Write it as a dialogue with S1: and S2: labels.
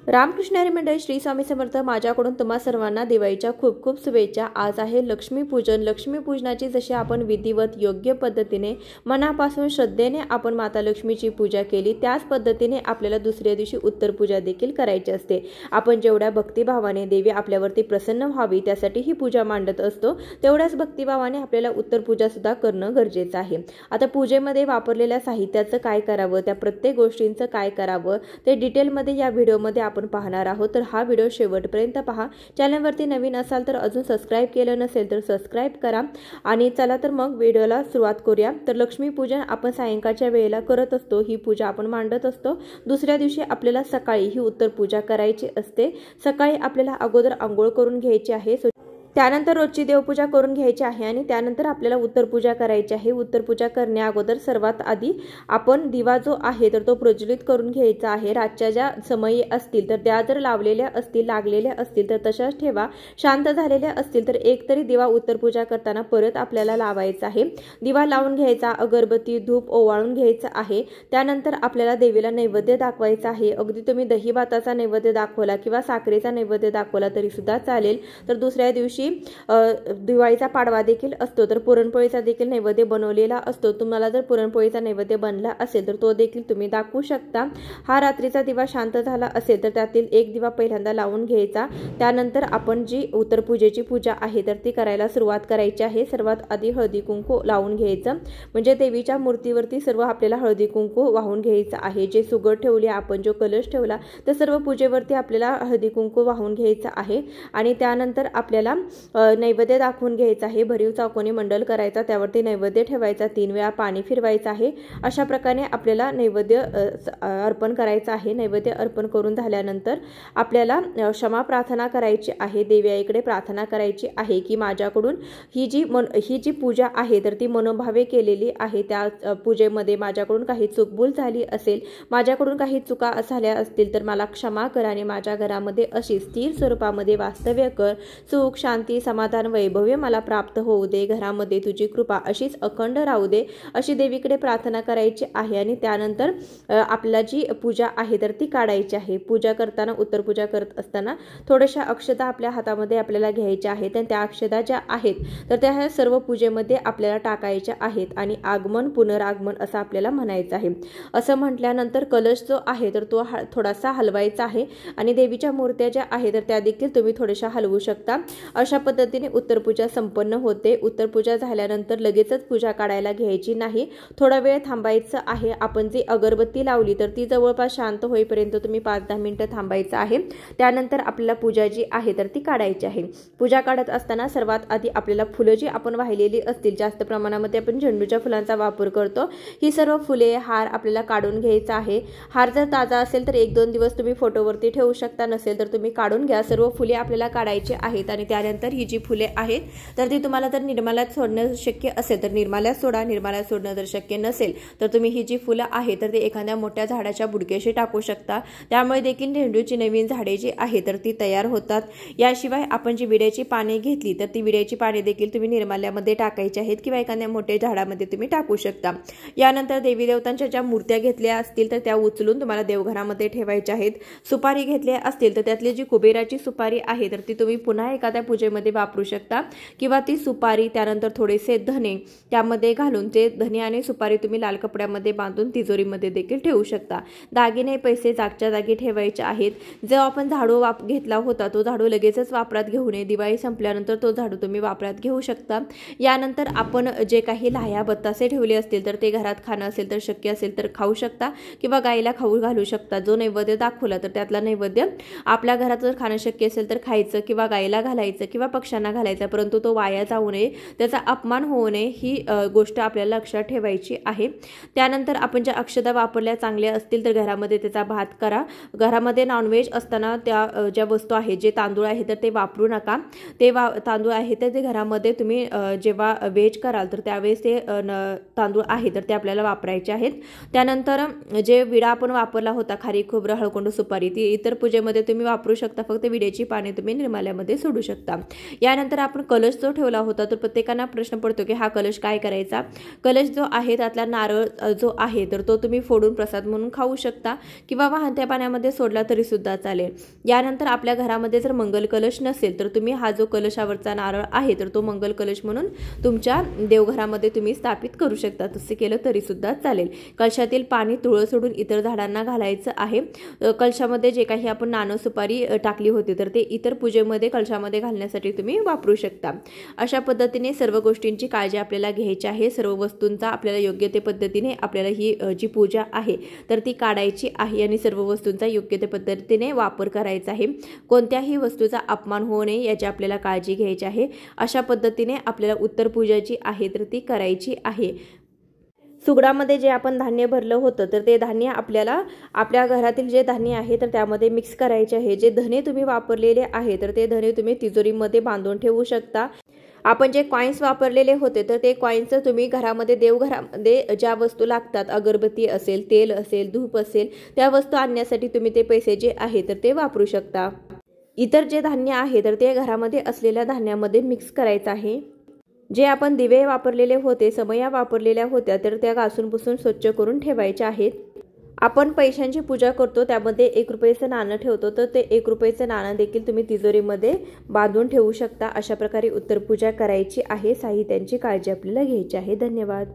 S1: रामकृष्ण हरी मंडळी, श्री स्वामी समर्थ। माझ्याकडून तुम्हा सर्वांना दिवाळीच्या खूप खूप शुभेच्छा। आज आहे लक्ष्मीपूजन। लक्ष्मीपूजनाची जशी आपण विधिवत योग्य पद्धतीने मनापासून श्रद्धेने आपण माता लक्ष्मीची पूजा केली, त्याच पद्धतीने आपल्याला दुसऱ्या दिवशी उत्तर पूजा देखील करायची असते। आपण जेवढ्या भक्तिभावाने देवी आपल्यावरती प्रसन्न व्हावी त्यासाठी ही पूजा मांडत असतो, तेवढ्याच भक्तिभावाने आपल्याला उत्तर पूजा सुद्धा करणं गरजेचं आहे। आता पूजेमध्ये वापरलेल्या साहित्याचं काय करावं, त्या प्रत्येक गोष्टींचं काय करावं ते डिटेलमध्ये या व्हिडिओमध्ये आपण पाहणार आहोत। तर हा व्हिडिओ शेवटपर्यंत पहा। चॅनलवरती नवीन असाल तर अजून सबस्क्राइब केलं नसेल तर सबस्क्राइब करा। आणि चला तर मग व्हिडिओला सुरुवात करूया। तर लक्ष्मीपूजन आपण सायंकाळच्या वेळेला करत असतो, ही पूजा आपण मांडत असतो। दुसऱ्या दिवशी आपल्याला सकाळी ही उत्तर पूजा करायची असते। सकाळी आपल्याला अगोदर अंघोळ करून घ्यायची आहे, त्यानंतर रोजची देवपूजा करून घ्यायची आहे आणि त्यानंतर आपल्याला उत्तर पूजा करायची आहे। उत्तर पूजा करण्या अगोदर सर्वात आधी आपण दिवा जो आहे तर तो प्रज्वलित करून घ्यायचा आहे। रातच्या ज्या समयी असतील तर त्या जर लावलेल्या असतील, लागलेल्या असतील तर तशाच ठेवा। शांत झालेल्या असतील तर एक तरी दिवा उत्तर पूजा करताना परत आपल्याला लावायचा आहे। दिवा लावून घ्यायचा, अगरबत्ती धूप ओवाळून घ्यायचा आहे। त्यानंतर आपल्याला देवीला नैवेद्य दाखवायचा आहे। अगदी तुम्ही दही भाताचा नैवेद्य दाखवला किंवा साखरेचा नैवेद्य दाखवला तरी सुद्धा चालेल। तर दुसऱ्या दिवशी दिवाळीचा पाडवा देखील असतो, तर पुरणपोळीचा देखील नैवेद्य बनवलेला असतो। तुम्हाला जर पुरणपोळीचा नैवेद्य बनला असेल तर तो देखील तुम्ही दाखवू शकता। हा रात्रीचा दिवा शांत झाला असेल तर त्यातील एक दिवा पहिल्यांदा लावून घ्यायचा। त्यानंतर आपण जी उत्तर पूजेची पूजा आहे तर ती करायला सुरुवात करायची आहे। सर्वात आधी हळदी कुंकू लावून घ्यायचं, म्हणजे देवीच्या मूर्तीवरती सर्व आपल्याला हळदी कुंकू वाहून घ्यायचं आहे। जे सुगड ठेवली, आपण जो कलश ठेवला तर सर्व पूजेवरती आपल्याला हळदी कुंकू वाहून घ्यायचं आहे। आणि त्यानंतर आपल्याला नैवेद्य दाखवून घ्यायचा आहे। भरीव चौकोनी मंडल करायचा, त्यावरती नैवेद्य ठेवायचा, 3 वेळा पाणी फिरवायचं आहे। अशा प्रकारे आपल्याला नैवेद्य अर्पण करायचं आहे। नैवेद्य अर्पण करून झाल्यानंतर आपल्याला क्षमा प्रार्थना करायची आहे। देवीआईकडे प्रार्थना करायची आहे की माझ्याकडून ही जी पूजा आहे तर ती मनोभावे केलेली आहे, त्या पूजेमध्ये माझ्याकडून काही चूकभूल झाली असेल, माझ्याकडून काही चुका झाल्या असतील तर मला क्षमा कर आणि माझ्या घरामध्ये अशी स्थिर स्वरूपामध्ये वास्तव्य कर। सुख शांती समाधान वैभव्य मला प्राप्त होऊ दे। घरामध्ये तुझी कृपा अशीच अखंड राहू दे, अशी देवीकडे प्रार्थना करायची आहे। आणि त्यानंतर आपला जी पूजा आहे तर ती काढायची आहे। पूजा करताना, उत्तर पूजा करत असताना थोड्याशा अक्षता आपल्या हातामध्ये आपल्याला घ्यायच्या आहेत आणि त्या अक्षता ज्या आहेत तर त्या सर्व पूजेमध्ये आपल्याला टाकायच्या आहेत आणि आगमन पुनरागमन असं आपल्याला म्हणायचं आहे। असं म्हटल्यानंतर कलश जो आहे तर तो थोडासा हलवायचा आहे आणि देवीच्या मूर्त्या ज्या आहेत तर त्या देखील तुम्ही थोड्याशा हलवू शकता। अशा पद्धतीने उत्तर पूजा संपन्न होते। उत्तर पूजा झाल्यानंतर लगेचच पूजा काढायला घ्यायची नाही, थोडा वेळ थांबायचं आहे। आपण जी अगरबत्ती लावली तर ती जवळपास शांत होईपर्यंत तुम्ही 5-10 मिनिटं थांबायचं आहे। त्यानंतर आपल्याला पूजा जी आहे तर ती काढायची आहे। पूजा काढत असताना सर्वात आधी आपल्याला फुलं जी आपण वाहिलेली असतील, जास्त प्रमाणामध्ये आपण झेंडूच्या फुलांचा वापर करतो, ही सर्व फुले हार आपल्याला काढून घ्यायचा आहे। हार जर ताजा असेल तर 1-2 दिवस तुम्ही फोटोवरती ठेवू शकता, नसेल तर तुम्ही काढून घ्या। सर्व फुले आपल्याला काढायची आहेत आणि त्यानंतर ही जी फुले आहेत तर ती तुम्हाला जर निर्माल्यात सोडणं शक्य असेल तर निर्माल्यात सोडा। निर्माल्यात सोडणं जर शक्य नसेल तर तुम्ही ही जी फुलं आहेत तर ती एखाद्या मोठ्या झाडाच्या बुडक्याशी टाकू शकता, त्यामुळे देखील झेंडूची नवीन झाडे जी आहे तर ती तयार होतात। याशिवाय आपण जी विड्याची पाने घेतली तर ती विड्याची पाने देखील तुम्ही निर्माल्यामध्ये टाकायची आहेत किंवा एखाद्या मोठ्या झाडामध्ये तुम्ही टाकू शकता। यानंतर देवी देवतांच्या ज्या मूर्त्या घेतल्या असतील तर त्या उचलून तुम्हाला देवघरामध्ये ठेवायच्या आहेत। सुपारी घेतल्या असतील तर त्यातली जी कुबेराची सुपारी आहे तर ती तुम्ही पुन्हा एखाद्या पूजेमध्ये वापरू शकता किंवा ती सुपारी त्यानंतर थोडेसे धने त्यामध्ये घालून ते धने आणि सुपारी तुम्ही लाल कपड्यामध्ये बांधून तिजोरीमध्ये देखील ठेवू शकता। दागिने पैसे जागच्या जागी ठेवायचे आहेत। जो आपण झाडू घेतला होता तो झाडू लगेचच वापरात घेऊ नये, दिवाळी संपल्यानंतर तो झाडू तुम्ही वापरात घेऊ शकता। यानंतर आपण जे काही लाह्या बत्तासे ठेवले असतील तर ते घरात खाणं असेल तर शक्य असेल तर खाऊ शकता किंवा गाईला खाऊ घालू शकता। जो नैवेद्य दाखवला तर त्यातला नैवेद्य आपल्या घरात जर खाणं शक्य असेल तर खायचं किंवा गाईला घालायचं किंवा पक्ष्यांना घालायचा, परंतु तो वाया जाऊ नये, त्याचा अपमान होऊ नये ही गोष्ट आपल्याला लक्षात ठेवायची आहे। त्यानंतर आपण ज्या अक्षता वापरल्या चांगल्या असतील तर घरामध्ये त्याचा भात करा। घरामध्ये नॉनव्हेज असताना त्या ज्या वस्तू आहेत, जे तांदूळ आहे तर ते वापरू नका। ते तांदूळ आहे तर ते घरामध्ये तुम्ही जेव्हा व्हेज कराल तर त्यावेळेस ते तांदूळ आहे तर ते आपल्याला वापरायचे आहेत। त्यानंतर जे विडा आपण वापरला होता, खारी खोबरं हळकुंड सुपारी, ती इतर पूजेमध्ये तुम्ही वापरू शकता, फक्त विड्याची पाने तुम्ही निर्माल्यामध्ये सोडू शकता। यानंतर आपण कलश जो ठेवला होता तर प्रत्येकांना प्रश्न पडतो की हा कलश काय करायचा। कलश जो आहे त्यातला नारळ जो आहे तर तो तुम्ही फोडून प्रसाद म्हणून खाऊ शकता किंवा वाहत्या पाण्यामध्ये सोडला तरी सुद्धा चालेल। यानंतर आपल्या घरामध्ये जर मंगल कलश नसेल तर तुम्ही हा जो कलशावरचा नारळ आहे तर तो मंगल कलश म्हणून तुमच्या देवघरामध्ये तुम्ही स्थापित करू शकता, तसे केलं तरी सुद्धा चालेल। कलशातील पाणी तुळस सोडून इतर झाडांना घालायचं आहे। कलशामध्ये जे काही आपण नाणं सुपारी टाकली होती तर ते इतर पूजेमध्ये कलशामध्ये घालण्यासाठी तुम्ही वापरू शकता। अशा पद्धतीने सर्व गोष्टींची काळजी आपल्याला घ्यायची आहे। सर्व वस्तूंचा आपल्याला योग्य ते पद्धतीने आपल्याला ही जी पूजा आहे तर ती काढायची आहे आणि सर्व वस्तूंचा योग्य ते पद्धतीने वापर करायचा आहे। कोणत्याही वस्तूचा अपमान होऊ नये याची आपल्याला काळजी घ्यायची आहे। अशा पद्धतीने आपल्याला उत्तर पूजा जी आहे तर ती करायची आहे। सुगडामध्ये जे आपण धान्य भरलं होतं तर ते धान्य आपल्याला आपल्या घरातील जे धान्य आहे तर त्यामध्ये मिक्स करायचे आहे। जे धने तुम्ही वापरलेले आहे तर ते धने तुम्ही तिजोरीमध्ये बांधून ठेवू शकता। आपण जे कॉइन्स वापरलेले होते तर ते कॉइन्स तुम्ही घरामध्ये देवघरामध्ये ज्या वस्तू लागतात, अगरबत्ती असेल, तेल असेल, धूप असेल, त्या वस्तू आणण्यासाठी तुम्ही ते पैसे जे आहे तर ते वापरू शकता। इतर जे धान्य आहे तर ते घरामध्ये असलेल्या धान्यामध्ये मिक्स करायचं आहे। जे आपण दिवे वापरलेले होते, समया वापरलेल्या होत्या तर त्या घासून पुसून स्वच्छ करून ठेवायच्या आहेत। आपण पैशांची पूजा करतो त्यामध्ये 1 रुपयाचं नाणं ठेवतो तर ते 1 रुपयाचं नाणं देखील तुम्ही तिजोरीमध्ये बांधून ठेवू शकता। अशा प्रकारे उत्तर पूजा करायची आहे। साहित्यांची काळजी आपल्याला घ्यायची आहे। धन्यवाद।